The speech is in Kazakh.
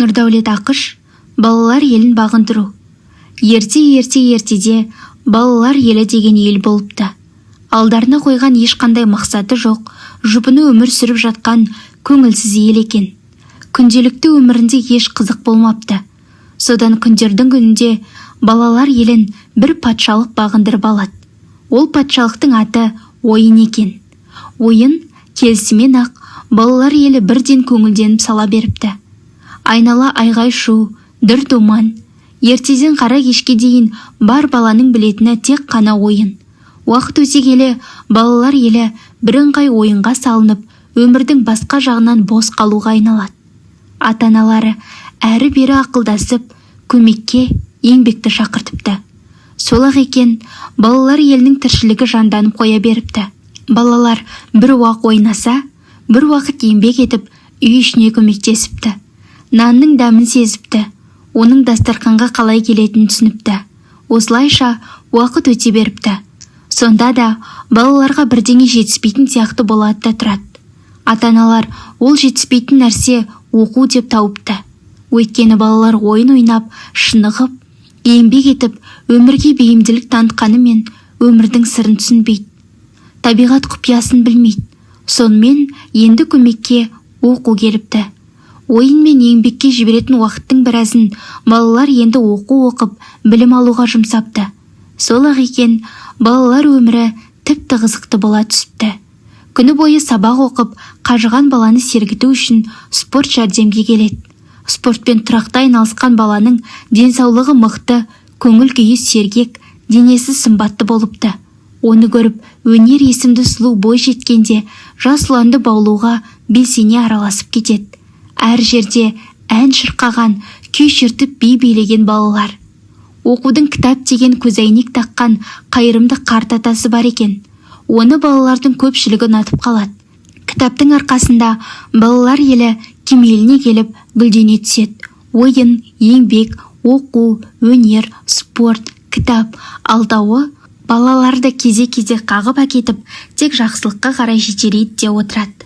Нұрдәулет Ақыш балалар елін бағындыру. Ертеде балалар елі деген ел болыпты. Алдарына қойған ешқандай мақсаты жоқ, жұпыны өмір сүріп жатқан көңілсіз ел екен. Күнделікті өмірінде еш қызық болмапты. Содан күндердің күнінде балалар елін бір патшалық бағындырып алады. Ол патшалықтың аты ойын екен. Ойын келісімен ақ балалар елі бірден көңілденіп сала беріпті. Айнала айғай шу, дүр думан. Ертеден қара кешке дейін бар баланың білетіні тек қана ойын. Уақыт өте келе балалар елі бірыңғай ойынға салынып, өмірдің басқа жағынан бос қалуға айналады. Ата-аналары әрі-бері ақылдасып, көмекке еңбекті шақыртыпты. Сол-ақ екен, балалар елінің тіршілігі жанданып қоя беріпті. Балалар бір уақ ойнаса, бір уақыт еңбек етіп, үй ішіне көмектесіпті. Нанның дәмін сезіпті. Оның дастарханға қалай келетінін түсініпті. Осылайша уақыт өте беріпті. Сонда да балаларға бірдеңе жетіспейтін сияқты болады да тұрады. Ата-аналар ол жетіспейтін нәрсе оқу деп тауыпты. Өйткені балалар ойын ойнап, шынығып, еңбек етіп, өмірге бейімділік танытқанымен өмірдің сырын түсінбейді. Табиғат құпиясын білмейді. Сонымен енді көмекке оқу келіпті. Ойын мен еңбекке жіберетін уақыттың біразын балалар енді оқу оқып, білім алуға жұмсапты. Сол-ақ екен, балалар өмірі тіпті қызықты бола түсіпті. Күні бойы сабақ оқып, қажыған баланы сергіту үшін спорт жәрдемге келеді. Спортпен тұрақты айналысқан баланың денсаулығы мықты, көңіл күйі сергек, денесі сымбатты болыпты. Оны көріп, өнер есімді сұлу бой жеткенде жас ұланды баулуға белсене араласып кетеді. Әр жерде ән шырқаған, күй шертіп би билеген балалар. Оқудың кітап деген көзәйнек таққан қайырымды қарт атасы бар екен. Оны балалардың көпшілігі ұнатып қалады. Кітаптың арқасында балалар елі кемеліне келіп гүлдене түседі. Ойын, еңбек, оқу, өнер, спорт, кітап алдауы балаларды кезек-кезек қағып әкетіп, тек жақсылыққа қарай жетелейді де отырады.